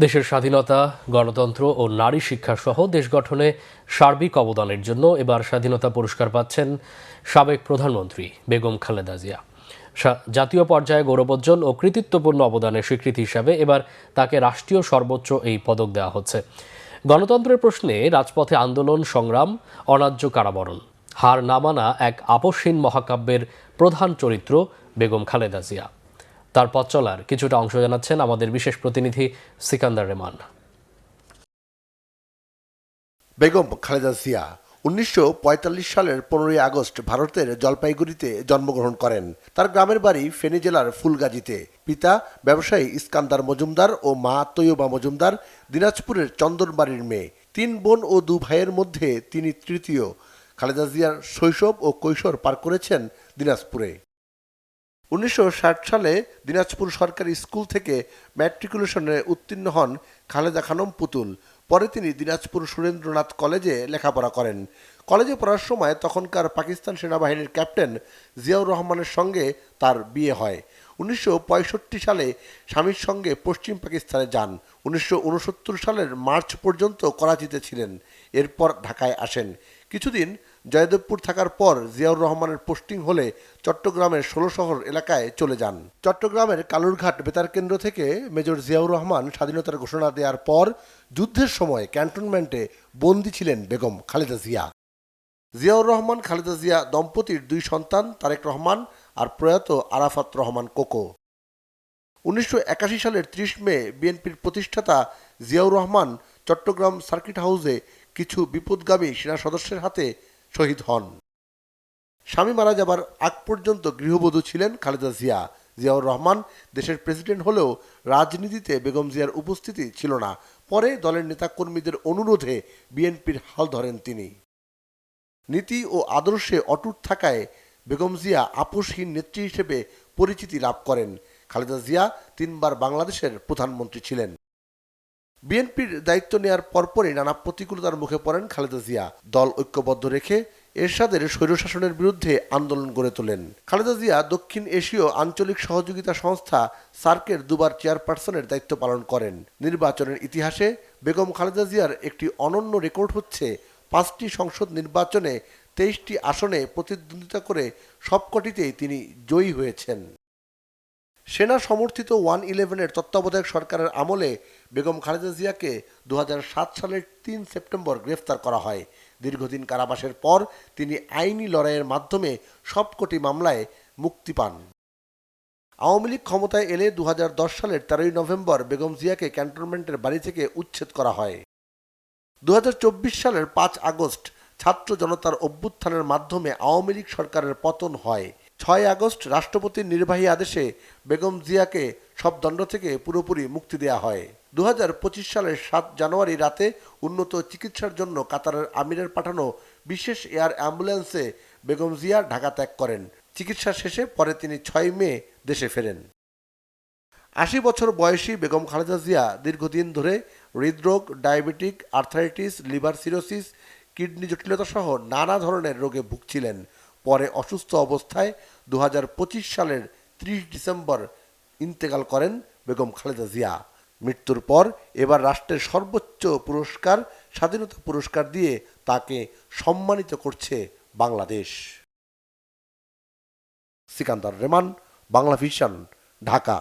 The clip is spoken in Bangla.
দেশের স্বাধীনতা, গণতন্ত্র ও নারী শিক্ষাসহ দেশ গঠনে সার্বিক অবদানের জন্য এবার স্বাধীনতা পুরস্কার পাচ্ছেন সাবেক প্রধানমন্ত্রী বেগম খালেদা জিয়া। জাতীয় পর্যায়ে গৌরবোজ্জ্বল ও কৃতিত্বপূর্ণ অবদানের স্বীকৃতি হিসাবে এবার তাকে রাষ্ট্রীয় সর্বোচ্চ এই পদক দেওয়া হচ্ছে। গণতন্ত্রের প্রশ্নে রাজপথে আন্দোলন, সংগ্রাম, অন্যায্য কারাবরণ, হার না মানা এক আপসহীন মহাকাব্যের প্রধান চরিত্র বেগম খালেদা জিয়া। তার পথ চলার কিছুটা অংশ জানাচ্ছেন আমাদের বিশেষ প্রতিনিধি সিকান্দার রেমান। বেগম খালেদা জিয়া ১৯৪৫ সালের ১৫ই আগস্ট ভারতের জলপাইগুড়িতে জন্মগ্রহণ করেন। তার গ্রামের বাড়ি ফেনী জেলার ফুলগাজীতে। পিতা ব্যবসায়ী ইস্কান্দার মজুমদার ও মা তৈয়বা মজুমদার দিনাজপুরের চন্দনবাড়ির মেয়ে। ৩ বোন ও ২ ভাইয়ের মধ্যে তিনি তৃতীয়। খালেদা জিয়ার শৈশব ও কৈশোর পার করেছেন দিনাজপুরে। ১৯৬০ সালে দিনাজপুর সরকারি স্কুল থেকে ম্যাট্রিকুলেশনে উত্তীর্ণ হন খালেদা খানম পুতুল। পরে তিনি দিনাজপুর সুরেন্দ্রনাথ কলেজে লেখাপড়া করেন। কলেজে পড়ার সময় তখনকার পাকিস্তান সেনাবাহিনীর ক্যাপ্টেন জিয়াউর রহমানের সঙ্গে তার বিয়ে হয়। ১৯৬৫ সালে স্বামীর সঙ্গে পশ্চিম পাকিস্তানে যান। ১৯৬৯ সালের মার্চ পর্যন্ত করাচিতে ছিলেন। এরপর ঢাকায় আসেন। কিছুদিন জয়দেবপুর থাকার পর জিয়াউর রহমানের পোস্টিং হলে চট্টগ্রামের ১৬ শহর এলাকায় চলে যান। চট্টগ্রামের কালুরঘাট বেতার কেন্দ্র থেকে মেজর জিয়াউর রহমান স্বাধীনতার ঘোষণা দেওয়ার পর যুদ্ধের সময় ক্যান্টনমেন্টে বন্দী ছিলেন বেগম খালেদা জিয়া। জিয়াউর রহমান খালেদা জিয়া দম্পতির 2 সন্তান তারেক রহমান আর প্রয়াত আরাফাত রহমান কোকো। ১৯৮১ সালের ৩০ মে বিএনপির প্রতিষ্ঠাতা জিয়াউর রহমান চট্টগ্রাম সার্কিট হাউসে কিছু বিপদগামী সেনা সদস্যের হাতে শহীদ হন। স্বামী মারা যাবার আগ পর্যন্ত গৃহবধূ ছিলেন খালেদা জিয়া। জিয়াউর রহমান দেশের প্রেসিডেন্ট হলেও রাজনীতিতে বেগম জিয়ার উপস্থিতি ছিল না। পরে দলের নেতাকর্মীদের অনুরোধে বিএনপির হাল ধরেন তিনি। নীতি ও আদর্শে অটুট থাকায় বেগম জিয়া আপোষহীন নেত্রী হিসেবে পরিচিতি লাভ করেন। খালেদা জিয়া 3 বার বাংলাদেশের প্রধানমন্ত্রী ছিলেন। বিএনপির দায়িত্ব নেয়ার পরপরই নানা প্রতিকূলতার মুখে পড়েন খালেদা জিয়া। দল ঐক্যবদ্ধ রেখে এরশাদের স্বৈরশাসনের বিরুদ্ধে আন্দোলন গড়ে তোলেন। খালেদা জিয়া দক্ষিণ এশীয় আঞ্চলিক সহযোগিতা সংস্থা সার্কের 2 বার চেয়ারপারসনের দায়িত্ব পালন করেন। নির্বাচনের ইতিহাসে বেগম খালেদা জিয়ার একটি অনন্য রেকর্ড হচ্ছে 5টি সংসদ নির্বাচনে 23টি আসনে প্রতিদ্বন্দ্বিতা করে সবকটিতেই তিনি জয়ী হয়েছেন। সেনা সমর্থিত 111-এর তত্ত্বাবধায়ক সরকারের আমলে বেগম খালেদা জিয়াকে 2007 সালের 3 সেপ্টেম্বর গ্রেফতার করা হয়। দীর্ঘদিন কারাবাসের পর তিনি আইনি লড়াইয়ের মাধ্যমে সবকটি মামলায় মুক্তি পান। আওয়ামী লীগ ক্ষমতায় এলে 2010 সালের 13 নভেম্বর বেগম জিয়াকে ক্যান্টনমেন্টের বাড়ি থেকে উচ্ছেদ করা হয়। 2024 সালের 5 আগস্ট ছাত্র জনতার অভ্যুত্থানের মাধ্যমে আওয়ামী লীগ সরকারের পতন হয়। 6 আগস্ট রাষ্ট্রপতির নির্বাহী আদেশে বেগম জিয়াকে সব দণ্ড থেকে পুরোপুরি মুক্তি দেওয়া হয়। 2025 সালের 7 জানুয়ারি রাতে উন্নত চিকিৎসার জন্য কাতারের আমিরের পাঠানো বিশেষ এয়ার অ্যাম্বুলেন্সে বেগম জিয়া ঢাকা ত্যাগ করেন। চিকিৎসা শেষে পরে তিনি 6 মে দেশে ফেরেন। 80 বছর বয়সী বেগম খালেদা জিয়া দীর্ঘদিন ধরে হৃদরোগ, diabetic, arthritis, liver cirrhosis, kidney জটিলতা সহ নানা ধরনের রোগে ভুগছিলেন। পরে অসুস্থ অবস্থায় 2025 সালের 30 ডিসেম্বর ইন্তেকাল করেন বেগম খালেদা জিয়া। মৃত্যুর পর এবার রাষ্ট্রের সর্বোচ্চ পুরস্কার স্বাধীনতা পুরস্কার দিয়ে তাকে সম্মানিত করছে বাংলাদেশ। সিকান্দার রেমান, বাংলা ভিশন, ঢাকা।